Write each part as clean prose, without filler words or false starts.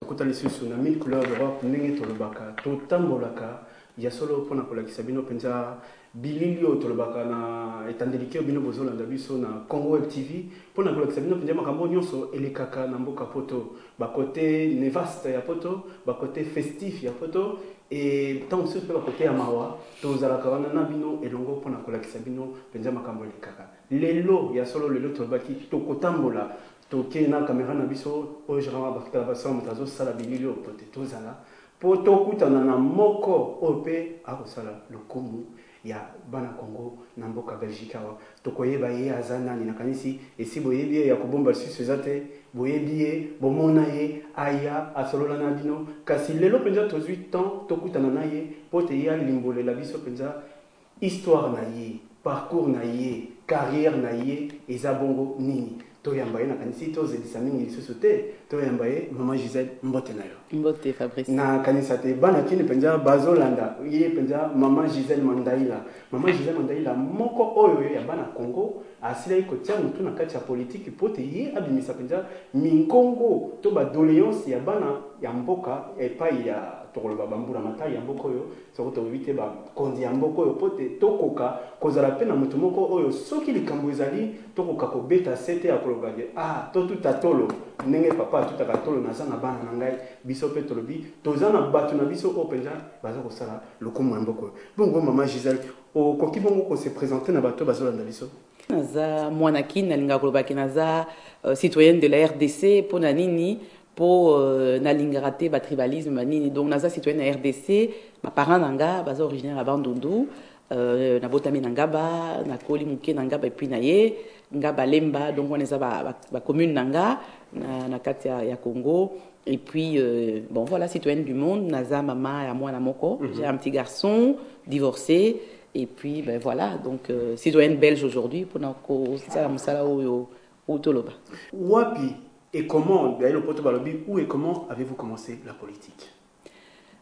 Kota lisusu na 1000 couleurs d'Europe ndenge tolobaka totambolaka ya solo pona kolakisa bino penza bililio tolobaka na etandeliki bino bozolanda biso na Congo Web TV pona kolakisa bino penza makambo nyonso elekaka na mboka poto bakote nevaste ya poto bakote festif ya poto et tant aussi pe bakote ya mawa tozalaka wana na bino elongo pona kolakisa bino penza makambo elekaka lelo ya solo lelo tolobaki tokotambola toke na caméra na biso o jama bakita baso mutazo sala bililio pote tozala poto kutana na moko ope akosala lokumu ya bana Congo na mboka Belgique awa tokoyeba ye azana ni nakanisi esi boyebi ya kobomba susu zate boyebi ye bomona ye aya asolola na bino kasi lelo penza tozwi temps tokutana na ye pote ya limbolela biso penza histoire na ye parcours na ye carrière na ye eza bongo nini to yambaye na kanisi to zedisa mingi lisusu te to yambaye mama Gisèle mbote na yo mbote Fabrice na kanisa te bana kini penza bazolanda ye penza mama Gisèle Mandaila moko oyo ya bana Congo asila iko tia mutu na kati ya politique pote ye abimisa penza minkongo to ba doléance ya bana ya mboka epai ya tokoloba bambura matai ya mboka oyo soko to vite ba kondi ya mboka oyo pote tokoka kozala pe na mutu moko oyo soki likambo ezali tokoka ko beta sete ya koloba to tutatolo ndenge papa tutakatolo na sana bana na ngai biso pe tolobi tozana batu na biso o penza baza ko sala lokumu ya mboka oyo bongo mama Gisèle o koki bongo ko se présenter na bato bazolanda biso naza mwanaki nalinga koloba ke naza citoyenne de la RDC pona nini po nalingaka te batribalisme banini donc naza citoyenne ya RDC baparent nanga baza originaire ya Bandundu nabotami na Ngaba nakoli moke na Ngaba epuis na ye Ngaba Lemba donc wana eza bacommune nanga na kati ya Congo et puis bon voilà citoyenne du monde naza mama ya mwana moko j'ai un petit garçon divorcé et puis ben voilà donc citoyenne belge aujourd'hui pour kosala mosala oyo toloba wapi et comment d'ailleurs le poto balobi où et comment avez-vous commencé la politique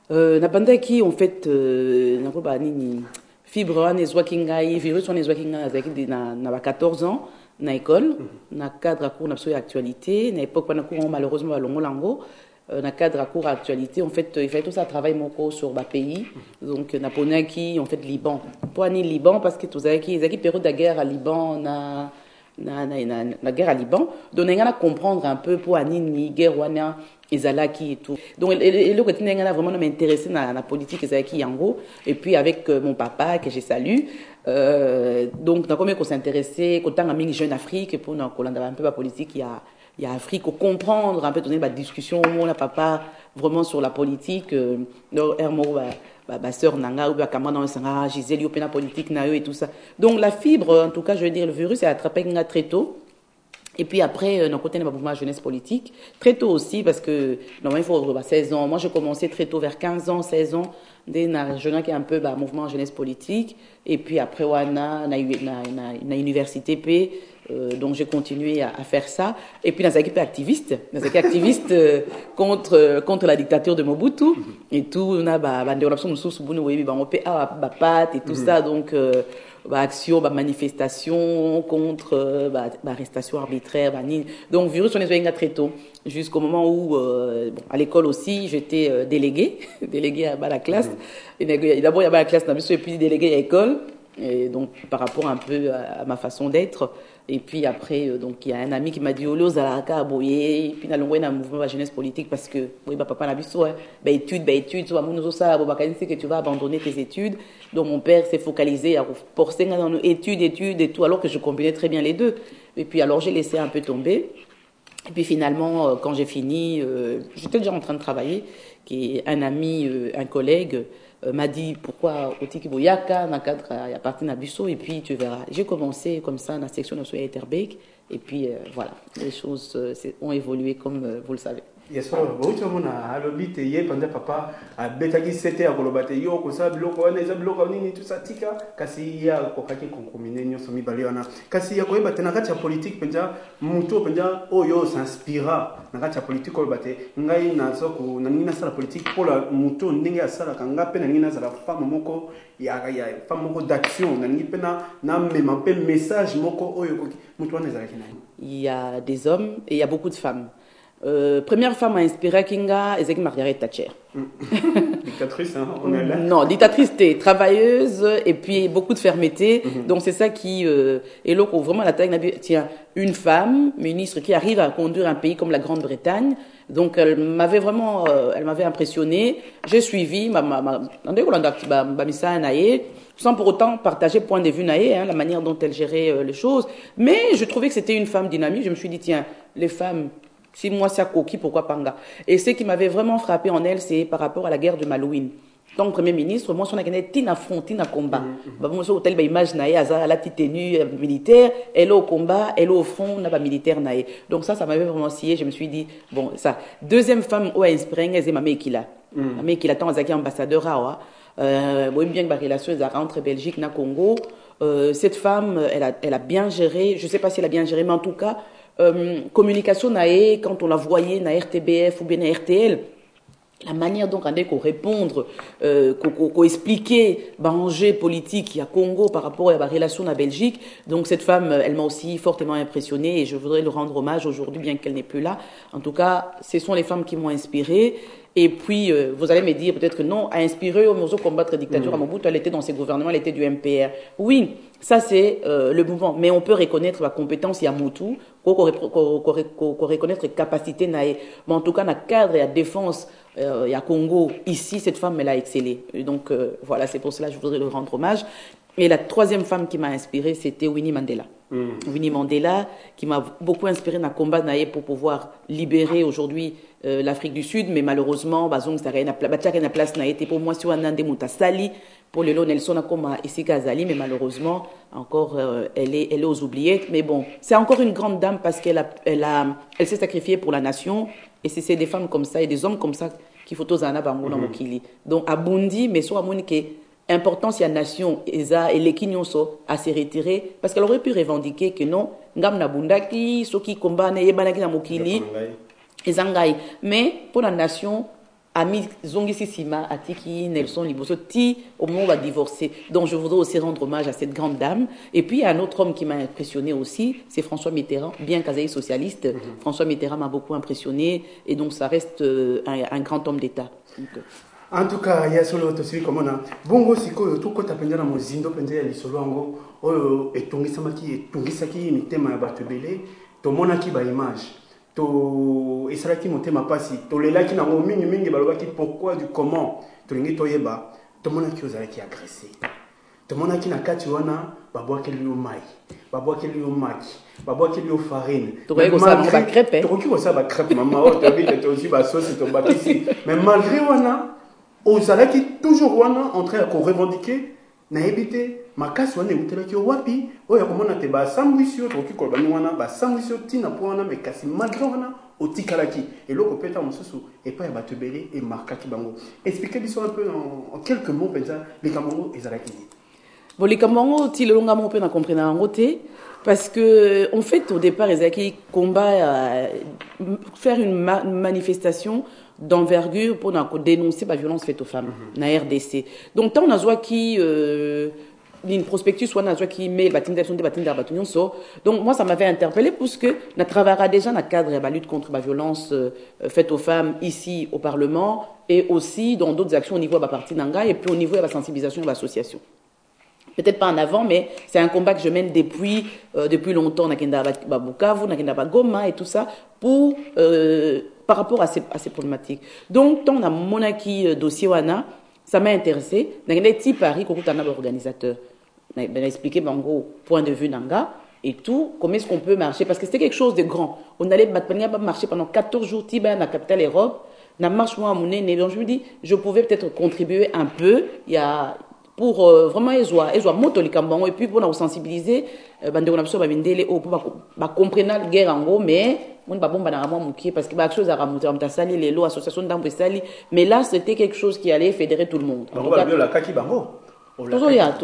napandaki en fait nakoba nini fibre wana ezwaki ngai virus wana ezwaki ngai azalaki na 14 ans na école na cadre à cours na biso ya actualité na époque wana cours malheureusement balongolango na cadre à cours actualité en fait il fallait tout ça travail moko sur ba pays donc naponaki en fait Liban pour ani Liban parce que tozalaki ezaki période de guerre à Liban na guerre à Liban donc on a comprendre un peu pour ani ni guerre wana ezalaki et tout donc le côté n'a vraiment m'intéressé na la politique ezalaki yango et puis avec mon papa que je salue donc na comme qu'on s'intéressait kotanga mingi jeune Afrique pour na kolanda un peu la politique il y a Afrique pour comprendre un peu donner la discussion mon papa vraiment sur la politique ba sœur nanga ou ba kamana on sanga Gisèle yopena politique na yo et tout ça donc la fibre en tout cas je veux dire le virus est attrapé nga très tôt. Et puis après, dans le côté de ma mouvement jeunesse politique, très tôt aussi, parce que normalement il faut 16 ans. Moi, j'ai commencé très tôt, vers 15 ans, 16 ans, dès que je n'ai un peu mouvement jeunesse politique. Et puis après, on a une université P, donc j'ai continué à faire ça. Et puis dans l'équipe activiste, contre la dictature de Mobutu et tout. On a et tout ça, donc. Action, manifestation contre arrestation arbitraire, donc virus on est très tôt jusqu'au moment où à l'école aussi j'étais déléguée à la classe et d'abord il y avait la classe et puis déléguée à l'école et donc par rapport un peu à ma façon d'être et puis après donc il y a un ami qui m'a dit Olo Zalaka boye et puis dans le mouvement de la jeunesse politique parce que oui papa n'a biso études tu vas nous ça que tu vas abandonner tes études donc mon père s'est focalisé à forcer dans nos études et tout alors que je combinais très bien les deux et puis alors j'ai laissé un peu tomber et puis finalement quand j'ai fini j'étais déjà en train de travailler qui un ami un collègue m'a dit pourquoi Otiki Boyaka na cadre à partir d'Abusso et puis tu verras. J'ai commencé comme ça dans la section de Soya Etterbeek et puis voilà, les choses ont évolué comme vous le savez. Yes, bon, mona alobi te ye panda papa a betaki sete ya kolobate yo ko sa biloko wana eza biloko nini tout ça tika kasi ya ko kaki konkomine nyoso mibale wana kasi ya koyeba te na kati ya politique penja muto penja oyo s'inspira na kati ya politique kolobate ngai na soko na nini na sala politique pour la muto ndenge asala kanga pe na nini na sala femme moko ya femme moko d'action na nini pe na mema pe message moko oyo muto wana ezalaki na il y a des hommes et il y a beaucoup de femmes. Première femme à inspirer Kinga, c'est Margaret Thatcher. Dictatrice, hein, on est là. Non, dictatrice, travailleuse et puis beaucoup de fermeté. Donc c'est ça qui est là vraiment la taille. Tiens, une femme ministre qui arrive à conduire un pays comme la Grande-Bretagne. Donc elle m'avait impressionné. J'ai suivi sans pour autant partager point de vue naïe, la manière dont elle gérait les choses. Mais je trouvais que c'était une femme dynamique. Je me suis dit tiens, les femmes, si moi c'est coquille, pourquoi Panga? Et ce qui m'avait vraiment frappé en elle, c'est par rapport à la guerre de Malouine. Donc, Premier ministre, moi, je suis tina front, tina combat. Moi, je suis image naïe, à la petite tenue militaire, elle est au combat, elle est au front, n'a pas militaire naïe. Donc, ça m'avait vraiment scié. Je me suis dit, bon, ça. Deuxième femme, où a inspiré, c'est Mamé Kila. Mamé Kila, tant Zaki ambassadeur, moi, bien que ma relation, elle rentre Belgique, na Congo. Cette femme, elle a bien géré, je ne sais pas si elle a bien géré, mais en tout cas, communication naïe, quand on la voyait, na RTBF ou bien na RTL, la manière dont on a répondre, qu'on expliquer l'enjeu politique à Congo par rapport à la relation à la Belgique. Donc cette femme, elle m'a aussi fortement impressionnée et je voudrais lui rendre hommage aujourd'hui, bien qu'elle n'est plus là. En tout cas, ce sont les femmes qui m'ont inspirée. Et puis, vous allez me dire peut-être que non, a inspiré au Mozo combattre la dictature à Mobutu, elle était dans ses gouvernements, elle était du MPR. Oui, ça c'est le mouvement. Mais on peut reconnaître la compétence, il y a Moutou, qu'on reconnaître les capacités. Mais en tout cas, dans le cadre et la défense, il y a Congo, ici, cette femme, elle a excellé. Et donc, voilà, c'est pour cela que je voudrais lui rendre hommage. Et la troisième femme qui m'a inspirée, c'était Winnie Mandela. Winnie Mandela, qui m'a beaucoup inspiré dans le combat pour pouvoir libérer aujourd'hui l'Afrique du Sud, mais malheureusement, la place n'a été pour moi si on a des Sali, pour le Nelson Akoma ici Kazali, mais malheureusement, encore, elle est aux oubliettes. Mais bon, c'est encore une grande dame parce qu'elle s'est sacrifiée pour la nation, et c'est des femmes comme ça et des hommes comme ça qu'il faut tous en avoir dans Mokili. Donc, à Bundi, mais soit à Mouniké, importance il y a nation et les Kinyonso à se retirer parce qu'elle aurait pu revendiquer que non ngam na bundaki soki combat na yebanaki na mokili ezangai mais pour la nation ami zongi sisima atiki Nelson Liboso ti au moment où on va divorcer. Donc je voudrais aussi rendre hommage à cette grande dame. Et puis il y a un autre homme qui m'a impressionné aussi, c'est François Mitterrand, bien qu'Azaï socialiste. François Mitterrand m'a beaucoup impressionné et donc ça reste un grand homme d'État. Donc, en tout cas, il y a solo to sili komona bongo sikoyo to kota penza na mozindo penza ya lisolo yango oyo etongisaki mitema ya bato ebele tomonaki ba image to esalaki motema pasi tolelaki nango mingi balobaki pourquoi du comment tolingi toyeba tomonaki ozalaki agressé tomonaki na kati wana babwakeli yo mai babwakeli yo maki babwakeli yo farine tokoki kosala bacrepe mama oyo tobite tozwi basosi tobakisi mais malgré wana ozalaki toujours wana en train ya korevendiquer nayebi te makasi wana eutelaki yo wapi oyo akomona te basambwisi yo tokoki koloba ni wana basambwisi yo ntina mpo wana me kasi malgré wana otikalaki eloko mpe ta mosusu epai ya bato ebele emarkaki bango explique biso un peu en quelques mots mpenza likambo yango ezalaki nini. Bon, les Camerounais, ti le longa mon peu na comprendre en côté parce que en fait au départ ils avaient combat faire une manifestation d'envergure pour dénoncer la violence faite aux femmes na RDC. Donc tant on a zoa qui une prospectus soit na zoa qui met batindaction de batinda batunion so. Donc moi ça m'avait interpellé parce que na travaillera déjà dans le cadre de la lutte contre la violence faite aux femmes ici au Parlement et aussi dans d'autres actions au niveau de la partie nanga et puis au niveau de la sensibilisation de l'association. Peut-être pas en avant, mais c'est un combat que je mène depuis longtemps, Nakenda Bukavu, Nakenda Goma et tout ça, par rapport à ces problématiques. Donc, tant on a monaki dossier wana, ça m'a intéressé. Nakenda ti Paris, Kokutana l'organisateur. On a expliqué bango point de vue nanga et tout, comment est-ce qu'on peut marcher parce que c'était quelque chose de grand. On allait marcher pendant 14 jours Tiba dans la capitale Europe. Na marche moi à mon nez, donc je me dis je pouvais peut-être contribuer un peu. Il y a pour vraiment ezwa moto likambango et puis pour nous sensibiliser bande on a besoin babindele pour comprendre la guerre en gros mais on ba bomba na ramon muki parce que ba chose à ramonter on t'a sali les lois association d'ambre sali mais là c'était quelque chose qui allait fédérer tout le monde. On va bien la kaki bango. Tozoya.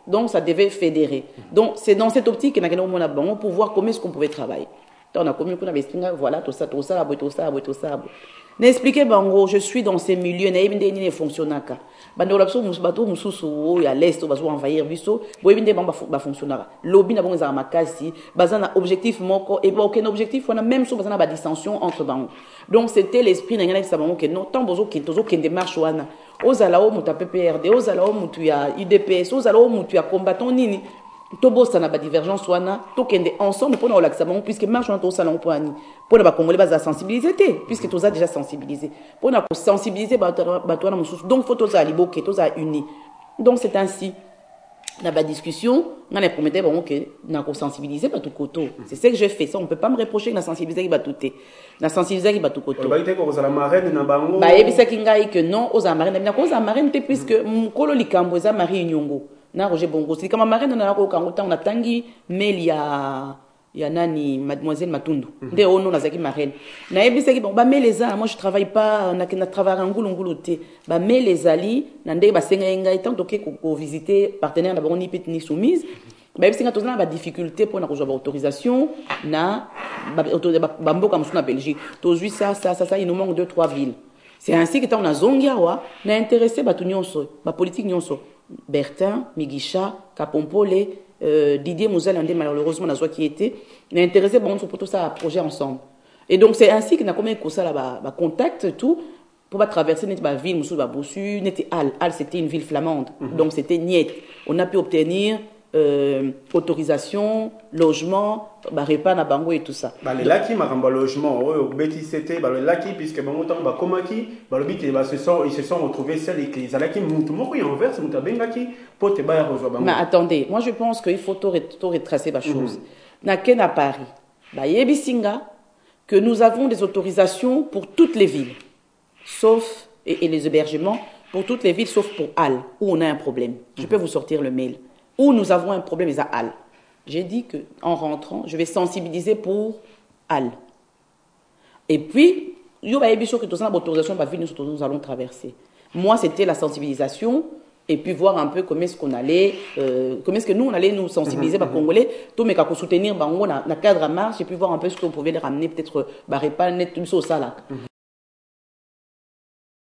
Donc ça devait fédérer. Donc c'est dans cette optique qu'on a bango pour voir comment est-ce qu'on pouvait travailler. On a commis qu'on avait voilà, tout ça, n'expliquez pas, en gros, je suis dans ces milieux, ne fonctionne pas. Bando la personne musubato mususu ya l'est bazo envahir biso boyebinde ba fonctionnera lobby na bonza makasi bazana objectif moko et ba aucun objectif on a même so bazana ba dissension entre bango. Donc c'était l'esprit na ngana sabango que non tant bozo qui démarche wana ozala o muta PPRD ozala o mutu ya UDPS ozala o mutu ya combattant nini tobo ça na ba divergence wana to kende ensemble pour na relaxer bango puisque marche on to salon pour ani pour na ba congolais baza sensibiliser puisque tous a déjà sensibilisé pour na sensibiliser ba wana mususu donc faut tous ali boké tous a uni donc c'est ainsi na ba discussion on a prometté bon que na ko sensibiliser ba tout côté c'est ce que je fais ça on peut pas me reprocher na sensibiliser ba tout na sensibiliser ba tout côté ba ite ko za la marraine na bango ba yebisa kingai que non aux marraine na ko za marraine puisque mukolo likambo za Marie Nyongo na Roger Bongo c'est comme marraine na ko kango on a tangi mail ya nani mademoiselle Matundu nde ono na zaki marraine na yebisa ki bon ba mail les moi je travaille pas na travaille ngulu te ba mail les ali na nde ba senga ngai tant que ko visiter partenaire na bango ni petite ni soumise ba yebisa tozana ba difficulté pour na ko ba autorisation na ba mboka musu na Belgique tozui ça il nous manque 2-3 villes. C'est ainsi que on a zongiawa na intéressé ba tout nyonso ba politique nyonso Bertin, Migisha, Kapompole, Didier Mouzalande, malheureusement, n'a qui était, n'a intéressé bon, pour tout ça à projet ensemble. Et donc, c'est ainsi qu'on a combien de ça là, contact, tout, pour pas traverser notre ville, Moussou, Bossu, n'était Al. Al, c'était une ville flamande. Donc, c'était Niet. On a pu obtenir autorisation, logement, repas na bango et tout ça. Les laki maramba logement, beti c'était le laki puisque bon autant ba komaki, le but ils se sont retrouvés seuls et qu'ils alaki mutu moko y envers muta bengaki pour te ba rejoindre bango. Mais attendez, moi je pense qu'il faut tout retracer la chose. Na ken à Paris, ba yebisinga que nous avons des autorisations pour toutes les villes, sauf et les hébergements pour toutes les villes sauf pour Al où on a un problème. Je peux vous sortir le mail. Où nous avons un problème, c'est à Al. J'ai dit qu'en rentrant, je vais sensibiliser pour Al. Et puis, il y a une que l'autorisation nous allons traverser. Moi, c'était la sensibilisation et puis voir un peu comment est-ce qu'on allait, comment est-ce que nous, on allait nous sensibiliser, les Congolais, tout mais qu'à soutenir, dans le cadre à marche, et puis voir un peu ce qu'on pouvait les ramener, peut-être, pas net, tout ça là.